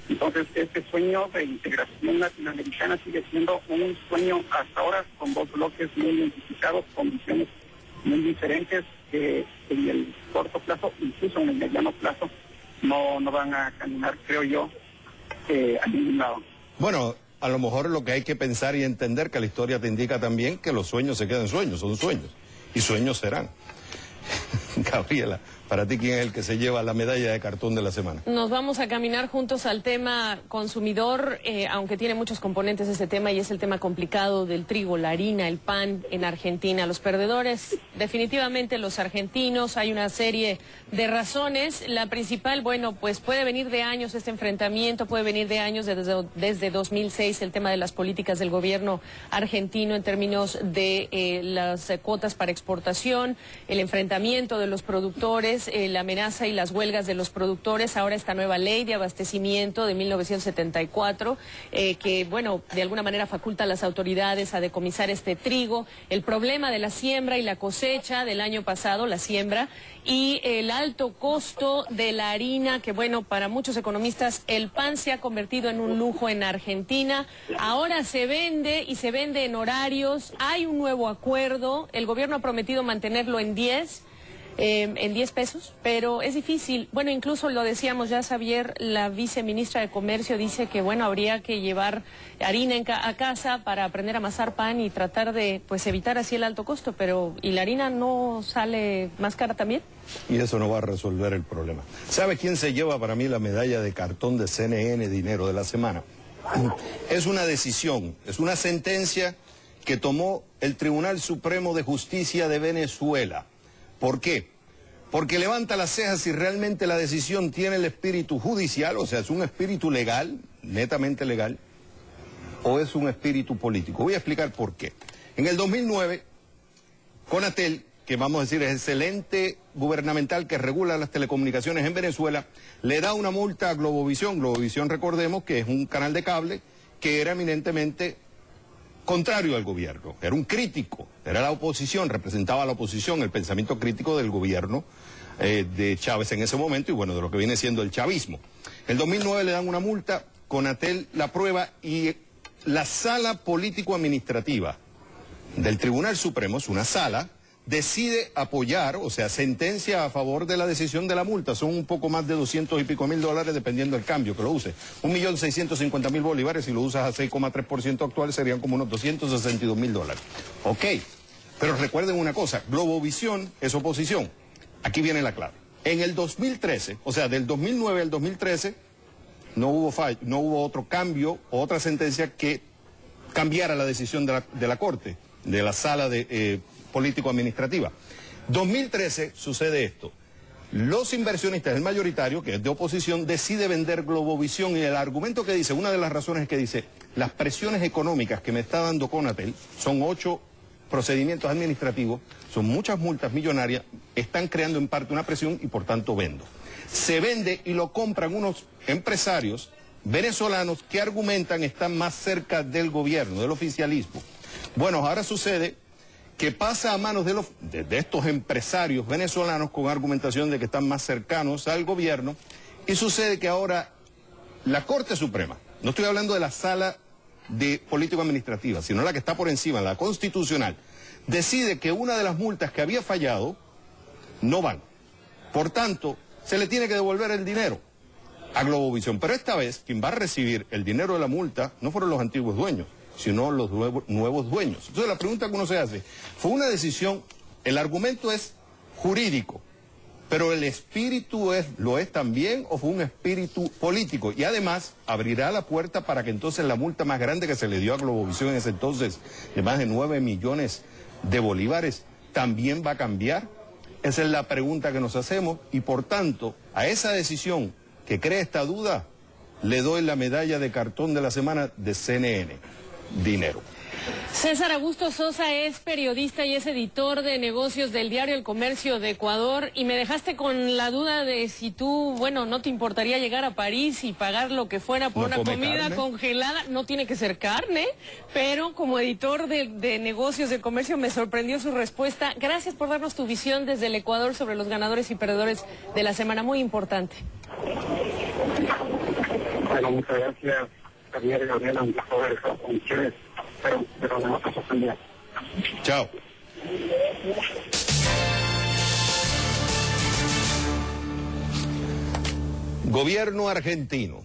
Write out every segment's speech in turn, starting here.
Entonces, este sueño de integración latinoamericana sigue siendo un sueño hasta ahora con dos bloques muy identificados, con visiones muy diferentes que en el corto plazo, incluso en el mediano plazo, no van a caminar, creo yo, a ningún lado. Bueno, a lo mejor lo que hay que pensar y entender que la historia te indica también que los sueños se quedan sueños, son sueños, y sueños serán. Gabriela, para ti, ¿quién es el que se lleva la medalla de cartón de la semana? Nos vamos a caminar juntos al tema consumidor, aunque tiene muchos componentes este tema, y es el tema complicado del trigo, la harina, el pan en Argentina. Los perdedores, definitivamente los argentinos. Hay una serie de razones. La principal, bueno, pues puede venir de años este enfrentamiento, puede venir de años desde 2006, el tema de las políticas del gobierno argentino en términos de las cuotas para exportación, el enfrentamiento de los productores, la amenaza y las huelgas de los productores, ahora esta nueva ley de abastecimiento de 1974, que, bueno, de alguna manera faculta a las autoridades a decomisar este trigo, el problema de la siembra y la cosecha del año pasado, la siembra, y el alto costo de la harina, que, bueno, para muchos economistas el pan se ha convertido en un lujo en Argentina, ahora se vende y se vende en horarios, hay un nuevo acuerdo, el gobierno ha prometido mantenerlo en 10 pesos, pero es difícil. Bueno, incluso lo decíamos ya, Xavier, la viceministra de Comercio dice que, bueno, habría que llevar harina a casa para aprender a amasar pan y tratar de, pues, evitar así el alto costo, pero ¿y la harina no sale más cara también? Y eso no va a resolver el problema. ¿Sabe quién se lleva para mí la medalla de cartón de CNN Dinero de la semana? Es una decisión, es una sentencia que tomó el Tribunal Supremo de Justicia de Venezuela. ¿Por qué? Porque levanta las cejas si realmente la decisión tiene el espíritu judicial, o sea, es un espíritu legal, netamente legal, o es un espíritu político. Voy a explicar por qué. En el 2009, Conatel, que vamos a decir es el ente gubernamental que regula las telecomunicaciones en Venezuela, le da una multa a Globovisión. Globovisión, recordemos que es un canal de cable que era eminentemente contrario al gobierno, era un crítico, era la oposición, representaba a la oposición, el pensamiento crítico del gobierno de Chávez en ese momento y, bueno, de lo que viene siendo el chavismo. En el 2009 le dan una multa, Conatel la prueba y la sala político-administrativa del Tribunal Supremo, es una sala, decide apoyar, o sea, sentencia a favor de la decisión de la multa. Son un poco más de 200 y pico mil dólares dependiendo del cambio que lo use. 1.650.000 bolívares, si lo usas a 6,3% actual, serían como unos 262.000 dólares. Ok, pero recuerden una cosa, Globovisión es oposición. Aquí viene la clave. En el 2013, o sea, del 2009 al 2013, no hubo otro cambio o otra sentencia que cambiara la decisión de la Corte, de la sala de político-administrativa. 2013 sucede esto. Los inversionistas, el mayoritario, que es de oposición, decide vender Globovisión y el argumento que dice, una de las razones que dice, las presiones económicas que me está dando Conatel, son 8 procedimientos administrativos, son muchas multas millonarias, están creando en parte una presión y por tanto vendo. Se vende y lo compran unos empresarios venezolanos que argumentan están más cerca del gobierno, del oficialismo. Bueno, ahora sucede que pasa a manos de estos empresarios venezolanos con argumentación de que están más cercanos al gobierno y sucede que ahora la Corte Suprema, no estoy hablando de la sala de político-administrativa, sino la que está por encima, la constitucional, decide que una de las multas que había fallado no van. Por tanto, se le tiene que devolver el dinero a Globovisión. Pero esta vez, quien va a recibir el dinero de la multa no fueron los antiguos dueños, sino los nuevos dueños. Entonces la pregunta que uno se hace, ¿fue una decisión, el argumento es jurídico, pero el espíritu lo es también o fue un espíritu político? Y además abrirá la puerta para que entonces la multa más grande que se le dio a Globovisión en ese entonces, de más de 9 millones de bolívares, también va a cambiar. Esa es la pregunta que nos hacemos y por tanto a esa decisión que crea esta duda le doy la medalla de cartón de la semana de CNN Dinero. César Augusto Sosa es periodista y es editor de negocios del diario El Comercio de Ecuador y me dejaste con la duda de si tú, bueno, no te importaría llegar a París y pagar lo que fuera por una comida carne congelada. No tiene que ser carne, pero como editor de negocios del comercio me sorprendió su respuesta. Gracias por darnos tu visión desde el Ecuador sobre los ganadores y perdedores de la semana, muy importante. Bueno, muchas gracias, Javier, Gabriela, un placer estar con ustedes, pero no vamos a suspender. Chao. Gobierno argentino.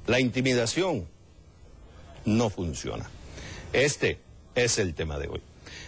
La intimidación no funciona. Este es el tema de hoy.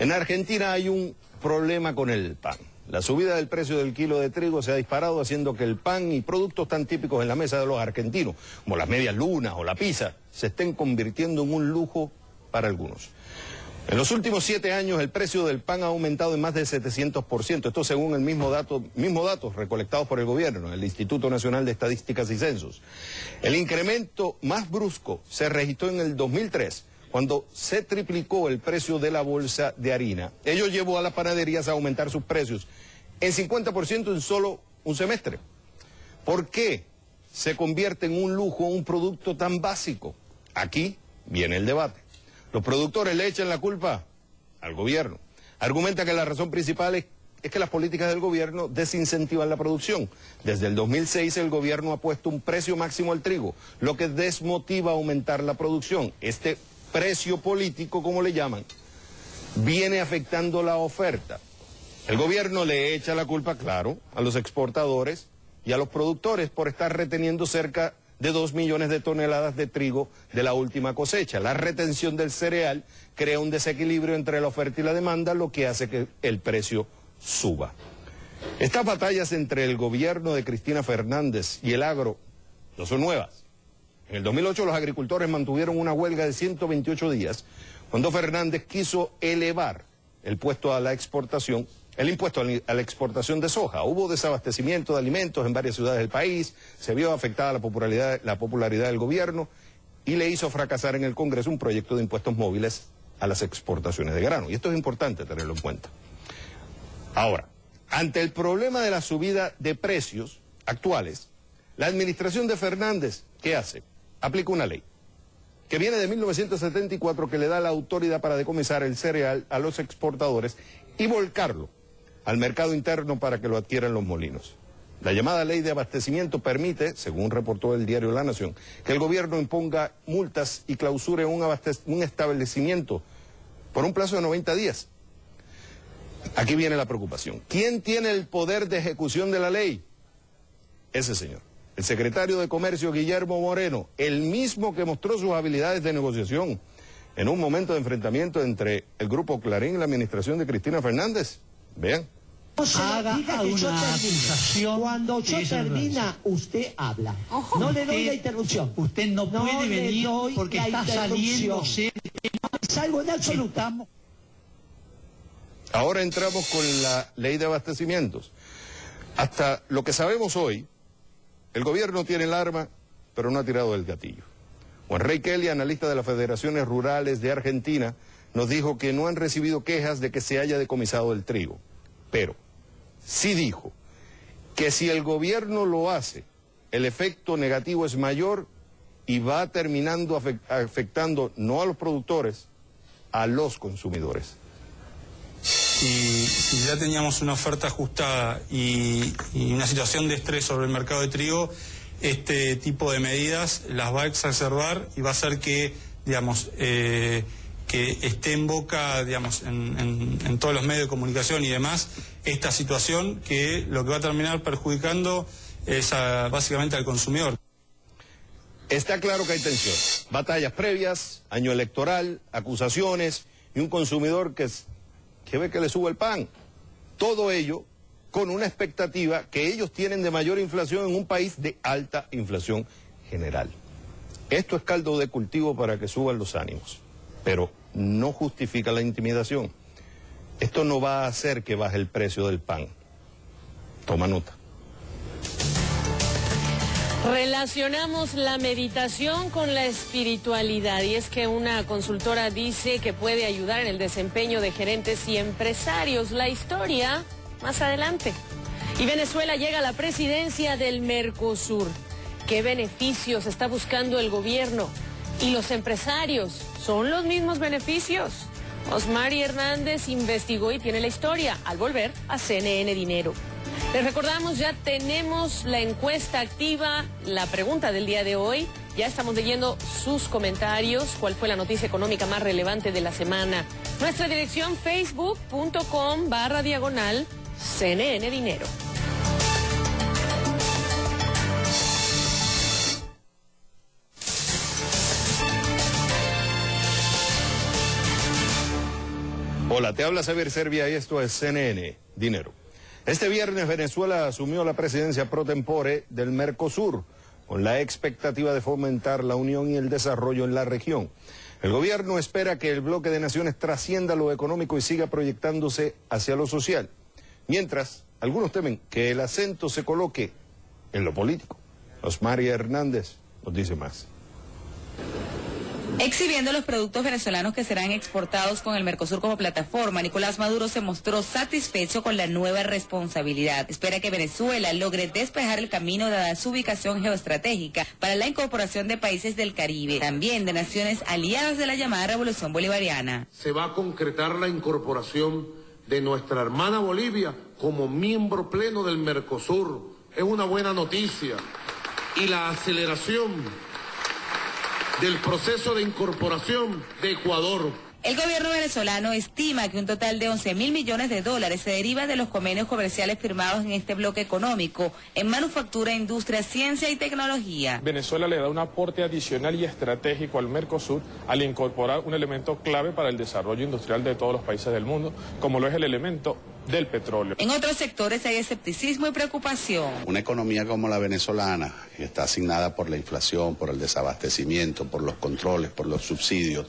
En Argentina hay un problema con el pan. La subida del precio del kilo de trigo se ha disparado, haciendo que el pan y productos tan típicos en la mesa de los argentinos, como las medias lunas o la pizza, se estén convirtiendo en un lujo para algunos. En los últimos 7 años el precio del pan ha aumentado en más de 700%, esto según el mismos datos recolectados por el gobierno, el Instituto Nacional de Estadísticas y Censos. El incremento más brusco se registró en el 2003, cuando se triplicó el precio de la bolsa de harina. Ello llevó a las panaderías a aumentar sus precios en 50% en solo un semestre. ¿Por qué se convierte en un lujo un producto tan básico? Aquí viene el debate. Los productores le echan la culpa al gobierno. Argumenta que la razón principal es que las políticas del gobierno desincentivan la producción. Desde el 2006 el gobierno ha puesto un precio máximo al trigo, lo que desmotiva a aumentar la producción. Este precio político, como le llaman, viene afectando la oferta. El gobierno le echa la culpa, claro, a los exportadores y a los productores por estar reteniendo cerca de 2 millones de toneladas de trigo de la última cosecha. La retención del cereal crea un desequilibrio entre la oferta y la demanda, lo que hace que el precio suba. Estas batallas entre el gobierno de Cristina Fernández y el agro no son nuevas. En el 2008 los agricultores mantuvieron una huelga de 128 días cuando Fernández quiso elevar el impuesto a la exportación de soja. Hubo desabastecimiento de alimentos en varias ciudades del país, se vio afectada la popularidad del gobierno y le hizo fracasar en el Congreso un proyecto de impuestos móviles a las exportaciones de grano. Y esto es importante tenerlo en cuenta. Ahora, ante el problema de la subida de precios actuales, la administración de Fernández, ¿qué hace? Aplica una ley que viene de 1974 que le da la autoridad para decomisar el cereal a los exportadores y volcarlo al mercado interno para que lo adquieran los molinos. La llamada ley de abastecimiento permite, según reportó el diario La Nación, que el gobierno imponga multas y clausure un establecimiento por un plazo de 90 días. Aquí viene la preocupación. ¿Quién tiene el poder de ejecución de la ley? Ese señor. El secretario de Comercio, Guillermo Moreno, el mismo que mostró sus habilidades de negociación en un momento de enfrentamiento entre el Grupo Clarín y la administración de Cristina Fernández. Vean. Haga una acusación. Cuando yo termina, usted habla. No le doy la interrupción. Usted no puede venir porque está saliéndose. No salgo en absoluto. Ahora entramos con la ley de abastecimientos. Hasta lo que sabemos hoy, el gobierno tiene el arma, pero no ha tirado del gatillo. Juan Rey Kelly, analista de las Federaciones Rurales de Argentina, nos dijo que no han recibido quejas de que se haya decomisado el trigo. Pero sí dijo que si el gobierno lo hace, el efecto negativo es mayor y va terminando afectando no a los productores, a los consumidores. Si ya teníamos una oferta ajustada y una situación de estrés sobre el mercado de trigo, este tipo de medidas las va a exacerbar y va a hacer que, digamos, que esté en boca, digamos, en todos los medios de comunicación y demás, esta situación que lo que va a terminar perjudicando es básicamente al consumidor. Está claro que hay tensión, batallas previas, año electoral, acusaciones y un consumidor que ve que le sube el pan. Todo ello con una expectativa que ellos tienen de mayor inflación en un país de alta inflación general. Esto es caldo de cultivo para que suban los ánimos, pero no justifica la intimidación. Esto no va a hacer que baje el precio del pan. Toma nota. Relacionamos la meditación con la espiritualidad y es que una consultora dice que puede ayudar en el desempeño de gerentes y empresarios. La historia más adelante. Y Venezuela llega a la presidencia del Mercosur. ¿Qué beneficios está buscando el gobierno? ¿Y los empresarios? ¿Son los mismos beneficios? Osmari Hernández investigó y tiene la historia al volver a CNN Dinero. Les recordamos, ya tenemos la encuesta activa, la pregunta del día de hoy. Ya estamos leyendo sus comentarios. ¿Cuál fue la noticia económica más relevante de la semana? Nuestra dirección facebook.com/CNN Dinero. Hola, te habla Xavier Serbia y esto es CNN Dinero. Este viernes Venezuela asumió la presidencia pro tempore del Mercosur, con la expectativa de fomentar la unión y el desarrollo en la región. El gobierno espera que el bloque de naciones trascienda lo económico y siga proyectándose hacia lo social. Mientras, algunos temen que el acento se coloque en lo político. Osmaria Hernández nos dice más. Exhibiendo los productos venezolanos que serán exportados con el Mercosur como plataforma, Nicolás Maduro se mostró satisfecho con la nueva responsabilidad. Espera que Venezuela logre despejar el camino dada su ubicación geoestratégica para la incorporación de países del Caribe, también de naciones aliadas de la llamada Revolución Bolivariana. Se va a concretar la incorporación de nuestra hermana Bolivia como miembro pleno del Mercosur. Es una buena noticia. Y la aceleración del proceso de incorporación de Ecuador. El gobierno venezolano estima que un total de 11.000 millones de dólares se deriva de los convenios comerciales firmados en este bloque económico en manufactura, industria, ciencia y tecnología. Venezuela le da un aporte adicional y estratégico al Mercosur al incorporar un elemento clave para el desarrollo industrial de todos los países del mundo, como lo es el elemento del petróleo. En otros sectores hay escepticismo y preocupación. Una economía como la venezolana, que está asignada por la inflación, por el desabastecimiento, por los controles, por los subsidios,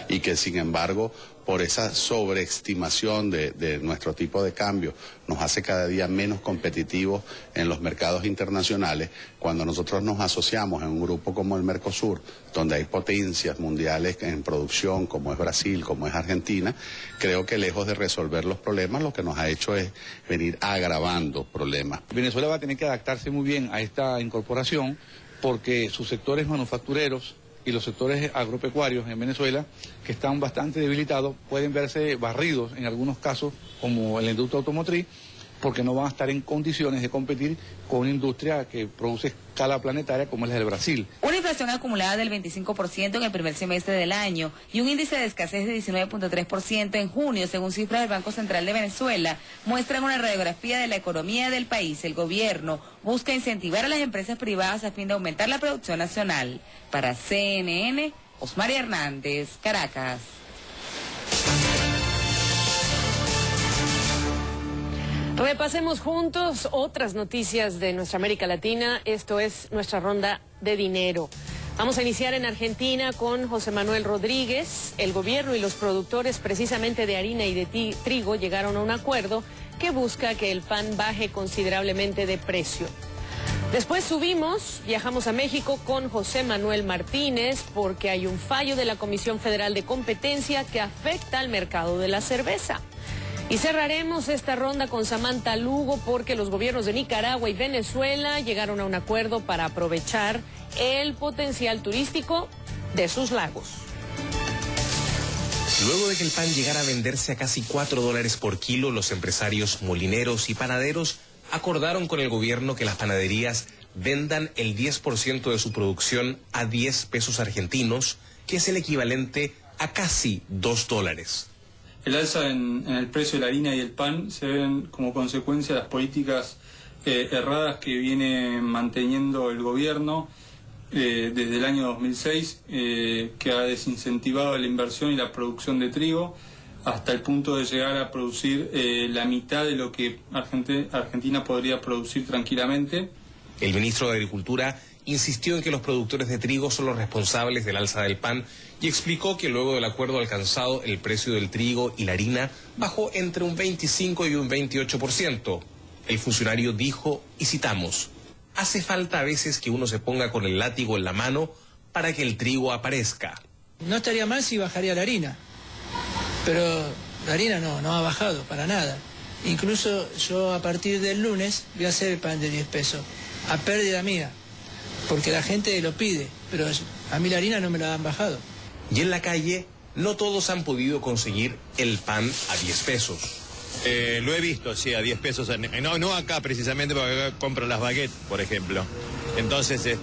y que sin embargo, por esa sobreestimación de nuestro tipo de cambio, nos hace cada día menos competitivos en los mercados internacionales. Cuando nosotros nos asociamos en un grupo como el Mercosur, donde hay potencias mundiales en producción, como es Brasil, como es Argentina, creo que lejos de resolver los problemas, lo que nos ha hecho es venir agravando problemas. Venezuela va a tener que adaptarse muy bien a esta incorporación, porque sus sectores manufactureros y los sectores agropecuarios en Venezuela, que están bastante debilitados, pueden verse barridos en algunos casos, como en la industria automotriz, porque no van a estar en condiciones de competir con una industria que produce escala planetaria como es la del Brasil. Una inflación acumulada del 25% en el primer semestre del año y un índice de escasez de 19.3% en junio, según cifras del Banco Central de Venezuela, muestran una radiografía de la economía del país. El gobierno busca incentivar a las empresas privadas a fin de aumentar la producción nacional. Para CNN, Osmaria Hernández, Caracas. Repasemos juntos otras noticias de nuestra América Latina. Esto es nuestra ronda de dinero. Vamos a iniciar en Argentina con José Manuel Rodríguez. El gobierno y los productores precisamente de harina y de trigo llegaron a un acuerdo que busca que el pan baje considerablemente de precio. Después viajamos a México con José Manuel Martínez porque hay un fallo de la Comisión Federal de Competencia que afecta al mercado de la cerveza. Y cerraremos esta ronda con Samantha Lugo porque los gobiernos de Nicaragua y Venezuela llegaron a un acuerdo para aprovechar el potencial turístico de sus lagos. Luego de que el pan llegara a venderse a casi $4 por kilo, los empresarios molineros y panaderos acordaron con el gobierno que las panaderías vendan el 10% de su producción a 10 pesos argentinos, que es el equivalente a casi $2. El alza en el precio de la harina y el pan se ven como consecuencia de las políticas erradas que viene manteniendo el gobierno desde el año 2006, que ha desincentivado la inversión y la producción de trigo hasta el punto de llegar a producir la mitad de lo que Argentina podría producir tranquilamente. El ministro de Agricultura insistió en que los productores de trigo son los responsables del alza del pan y explicó que luego del acuerdo alcanzado el precio del trigo y la harina bajó entre un 25 y un 28%. El funcionario dijo, y citamos, hace falta a veces que uno se ponga con el látigo en la mano para que el trigo aparezca. No estaría mal si bajaría la harina, pero la harina no ha bajado para nada. Incluso yo a partir del lunes voy a hacer el pan de 10 pesos, a pérdida mía. Porque la gente lo pide, pero a mí la harina no me la han bajado. Y en la calle, no todos han podido conseguir el pan a 10 pesos. Lo he visto, sí, a 10 pesos. No acá precisamente, porque acá compro las baguettes, por ejemplo. Entonces,